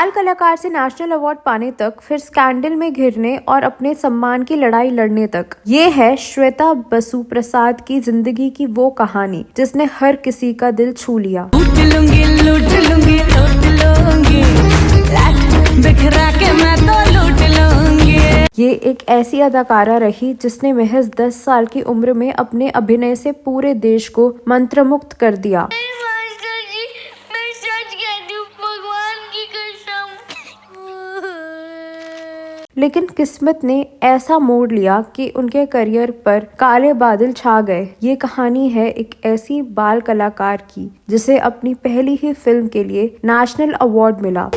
बाल कलाकार से नेशनल अवार्ड पाने तक, फिर स्कैंडल में घिरने और अपने सम्मान की लड़ाई लड़ने तक, ये है श्वेता बसु प्रसाद की जिंदगी की वो कहानी जिसने हर किसी का दिल छू लिया। लूट लूंगी, बिखरा के मैं तो लूट लूंगी। ये एक ऐसी अदाकारा रही जिसने महज 10 साल की उम्र में अपने अभिनय से पूरे देश को मंत्रमुग्ध कर दिया। लेकिन किस्मत ने ऐसा मोड़ लिया कि उनके करियर पर काले बादल छा गए। ये कहानी है एक ऐसी बाल कलाकार की जिसे अपनी पहली ही फिल्म के लिए नेशनल अवार्ड मिला।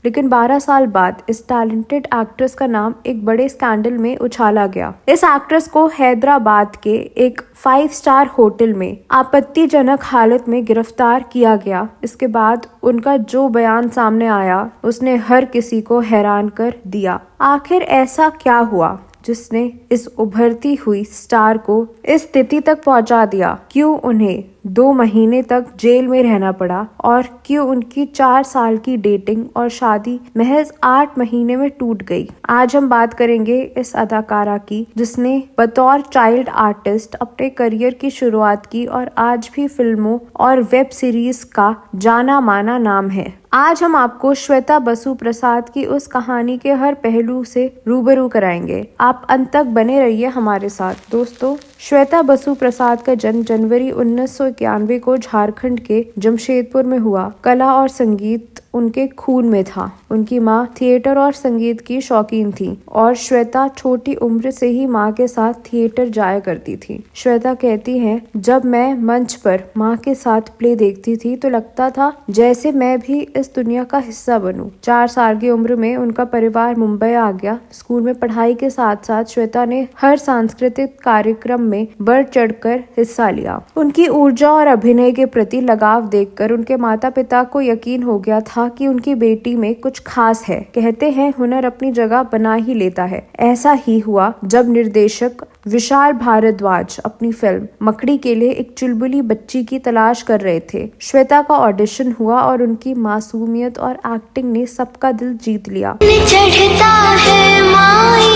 लेकिन 12 साल बाद इस टैलेंटेड एक्ट्रेस का नाम एक बड़े स्कैंडल में उछाला गया। इस एक्ट्रेस को हैदराबाद के एक 5 स्टार होटल में आपत्तिजनक हालत में गिरफ्तार किया गया। इसके बाद उनका जो बयान सामने आया उसने हर किसी को हैरान कर दिया। आखिर ऐसा क्या हुआ जिसने इस उभरती हुई स्टार को इस स्थिति तक पहुंचा दिया? क्यों उन्हें 2 महीने तक जेल में रहना पड़ा और क्यों उनकी 4 साल की डेटिंग और शादी महज 8 महीने में टूट गई? आज हम बात करेंगे इस अदाकारा की जिसने बतौर चाइल्ड आर्टिस्ट अपने करियर की शुरुआत की और आज भी फिल्मों और वेब सीरीज का जाना माना नाम है। आज हम आपको श्वेता बसु प्रसाद की उस कहानी के हर पहलू से रूबरू कराएंगे। आप अंत तक बने रहिए हमारे साथ। दोस्तों, श्वेता बसु प्रसाद का जन्म जनवरी 1991 को झारखंड के जमशेदपुर में हुआ। कला और संगीत उनके खून में था। उनकी माँ थिएटर और संगीत की शौकीन थी और श्वेता छोटी उम्र से ही माँ के साथ थिएटर जाया करती थी। श्वेता कहती हैं, जब मैं मंच पर माँ के साथ प्ले देखती थी तो लगता था जैसे मैं भी इस दुनिया का हिस्सा बनूं। 4 साल की उम्र में उनका परिवार मुंबई आ गया। स्कूल में पढ़ाई के साथ साथ श्वेता ने हर सांस्कृतिक कार्यक्रम में बढ़ चढ़कर हिस्सा लिया। उनकी ऊर्जा और अभिनय के प्रति लगाव देखकर उनके माता पिता को यकीन हो गया था कि उनकी बेटी में कुछ खास है। कहते हैं हुनर अपनी जगह बना ही लेता है। ऐसा ही हुआ जब निर्देशक विशाल भारद्वाज अपनी फिल्म मकड़ी के लिए एक चुलबुली बच्ची की तलाश कर रहे थे। श्वेता का ऑडिशन हुआ और उनकी मासूमियत और एक्टिंग ने सबका दिल जीत लिया। चढ़ता है माई,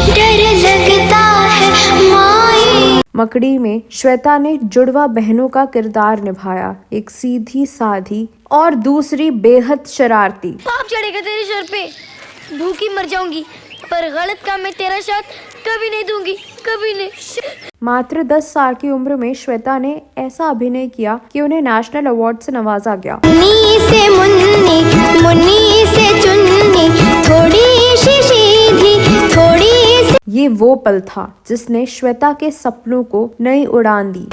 डर लगता है माई। मकड़ी में श्वेता ने जुड़वा बहनों का किरदार निभाया, एक सीधी साधी और दूसरी बेहद शरारती। पाप चढ़ेगा तेरे सर पे, भूखी मर जाऊंगी, पर गलत काम में तेरा साथ कभी नहीं दूंगी, कभी नहीं। मात्र 10 साल की उम्र में श्वेता ने ऐसा अभिनय किया कि उन्हें नेशनल अवार्ड से नवाजा गया। मुन्नी से मुन्नी, मुन्नी से चुन्नी, थोड़ी सी सीधी, थोड़ी सी। ये वो पल था जिसने श्वेता के सपनों को नई उड़ान दी।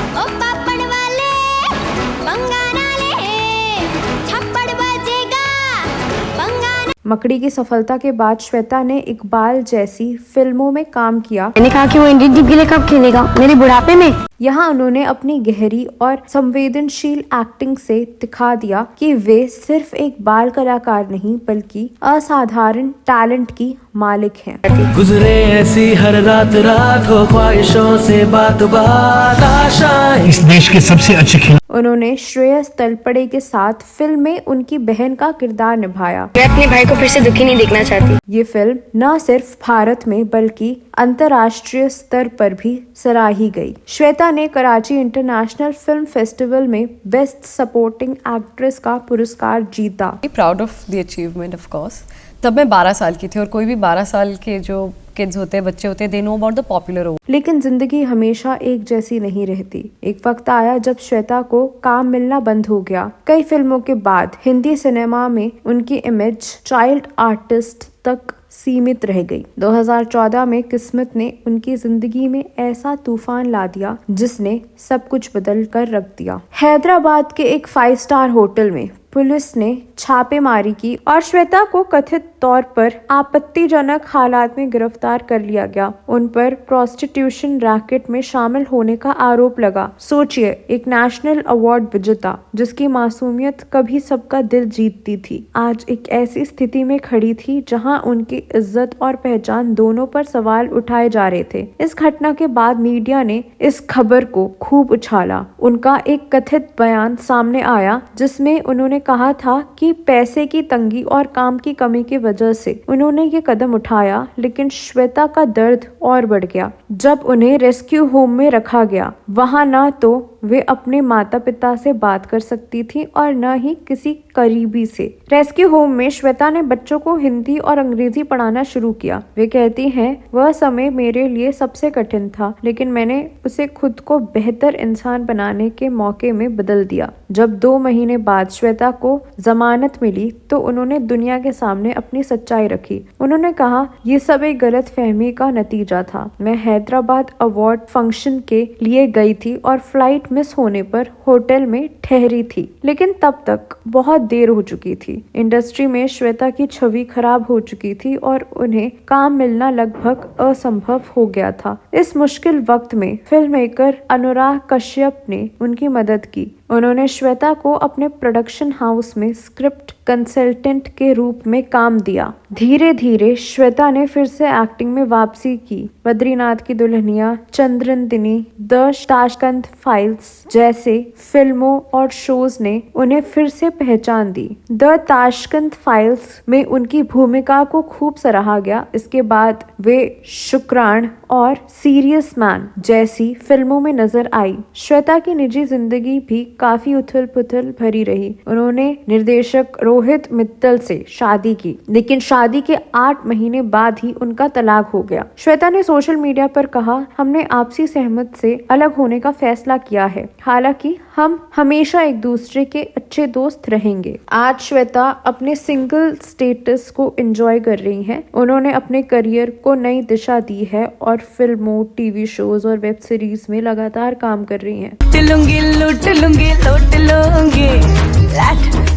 मकड़ी की सफलता के बाद श्वेता ने इकबाल जैसी फिल्मों में काम किया। मैंने कहा कि वो इंडियन टीम के लिए कब खेलेगा? मेरे बुढ़ापे में। यहाँ उन्होंने अपनी गहरी और संवेदनशील एक्टिंग से दिखा दिया कि वे सिर्फ एक बाल कलाकार नहीं बल्कि असाधारण टैलेंट की मालिक हैं। गुजरे ऐसी हर रात रात हो ख्वाहिशों से बात बात आशाएं। इस देश के सबसे अच्छे खिलाड़ी। उन्होंने श्रेयस तलपड़े के साथ फिल्म में उनकी बहन का किरदार निभाया। मैं अपने भाई को फिर से दुखी नहीं देखना चाहती। ये फिल्म न सिर्फ भारत में बल्कि अंतर्राष्ट्रीय स्तर पर भी सराही गई। श्वेता ने कराची इंटरनेशनल फिल्म फेस्टिवल में बेस्ट सपोर्टिंग एक्ट्रेस का पुरस्कार जीता। Proud of the achievement of course. तब मैं 12 साल की थी और कोई भी 12 साल के जो किड्स होते हैं, बच्चे होते हैं, they know about the popular award. लेकिन जिंदगी हमेशा एक जैसी नहीं रहती। एक वक्त आया जब श्वेता को काम मिलना बंद हो गया। कई फिल्मों के बाद हिंदी सिनेमा में उनकी इमेज चाइल्ड आर्टिस्ट तक सीमित रह गई। 2014 में किस्मत ने उनकी जिंदगी में ऐसा तूफान ला दिया जिसने सब कुछ बदल कर रख दिया। हैदराबाद के एक 5 स्टार होटल में पुलिस ने छापेमारी की और श्वेता को कथित तौर पर आपत्तिजनक हालात में गिरफ्तार कर लिया गया। उन पर प्रोस्टिट्यूशन रैकेट में शामिल होने का आरोप लगा। सोचिए, एक नेशनल अवार्ड विजेता जिसकी मासूमियत कभी सबका दिल जीतती थी, आज एक ऐसी स्थिति में खड़ी थी जहां उनकी इज्जत और पहचान दोनों पर सवाल उठाए जा रहे थे। इस घटना के बाद मीडिया ने इस खबर को खूब उछाला। उनका एक कथित बयान सामने आया जिसमें उन्होंने कहा था कि पैसे की तंगी और काम की कमी की वजह से उन्होंने ये कदम उठाया, लेकिन श्वेता का दर्द और बढ़ गया। जब उन्हें रेस्क्यू होम में रखा गया, वहां न तो वे अपने माता पिता से बात कर सकती थी और न ही किसी करीबी से। रेस्क्यू होम में श्वेता ने बच्चों को हिंदी और अंग्रेजी पढ़ाना शुरू किया। वे कहती हैं, वह समय मेरे लिए सबसे कठिन था, लेकिन मैंने उसे खुद को बेहतर इंसान बनाने के मौके में बदल दिया। जब 2 महीने बाद श्वेता को जमानत मिली तो उन्होंने दुनिया के सामने अपनी सच्चाई रखी। उन्होंने कहा, ये सब एक गलत फहमी का नतीजा था। मैं हैदराबाद अवार्ड फंक्शन के लिए गई थी और फ्लाइट मिस होने पर होटल में ठहरी थी, लेकिन तब तक बहुत देर हो चुकी थी। इंडस्ट्री में श्वेता की छवि खराब हो चुकी थी और उन्हें काम मिलना लगभग असंभव हो गया था। इस मुश्किल वक्त में फिल्म मेकर अनुराग कश्यप ने उनकी मदद की। उन्होंने श्वेता को अपने प्रोडक्शन हाउस में स्क्रिप्ट कंसल्टेंट के रूप में काम दिया। धीरे धीरे श्वेता ने फिर से एक्टिंग में वापसी की। बद्रीनाथ की दुल्हनिया, चंद्रनदिनी, द ताशकंद फाइल्स जैसे फिल्मों और शोज ने उन्हें फिर से पहचान दी। द ताशकंद फाइल्स में उनकी भूमिका को खूब सराहा गया। इसके बाद वे शुक्रान और सीरियस मैन जैसी फिल्मों में नजर आई। श्वेता की निजी जिंदगी भी काफी उथल पुथल भरी रही। उन्होंने निर्देशक रोहित मित्तल से शादी की, लेकिन शादी के 8 महीने बाद ही उनका तलाक हो गया। श्वेता ने सोशल मीडिया पर कहा, हमने आपसी सहमत से अलग होने का फैसला किया है, हालांकि हम हमेशा एक दूसरे के अच्छे दोस्त रहेंगे। आज श्वेता अपने सिंगल स्टेटस को एंजॉय कर रही हैं। उन्होंने अपने करियर को नई दिशा दी है और फिल्मों, टीवी शोज और वेब सीरीज में लगातार काम कर रही हैं। लूट लूंगी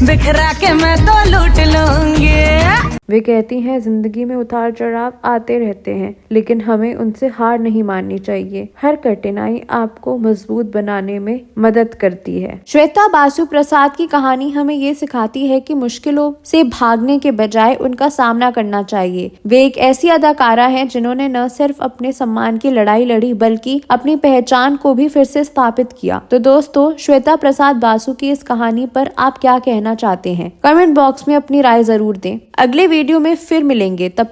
बिखरा के मैं तो लूट लूंगी। वे कहती हैं, जिंदगी में उतार चढ़ाव आते रहते हैं, लेकिन हमें उनसे हार नहीं माननी चाहिए। हर कठिनाई आपको मजबूत बनाने में मदद करती है। श्वेता बासु प्रसाद की कहानी हमें ये सिखाती है कि मुश्किलों से भागने के बजाय उनका सामना करना चाहिए। वे एक ऐसी अदाकारा हैं जिन्होंने न सिर्फ अपने सम्मान की लड़ाई लड़ी, बल्कि अपनी पहचान को भी फिर से स्थापित किया। तो दोस्तों, श्वेता प्रसाद बासु की इस कहानी पर आप क्या कहना चाहते हैं? कमेंट बॉक्स में अपनी राय जरूर दें। अगले वीडियो में फिर मिलेंगे, तब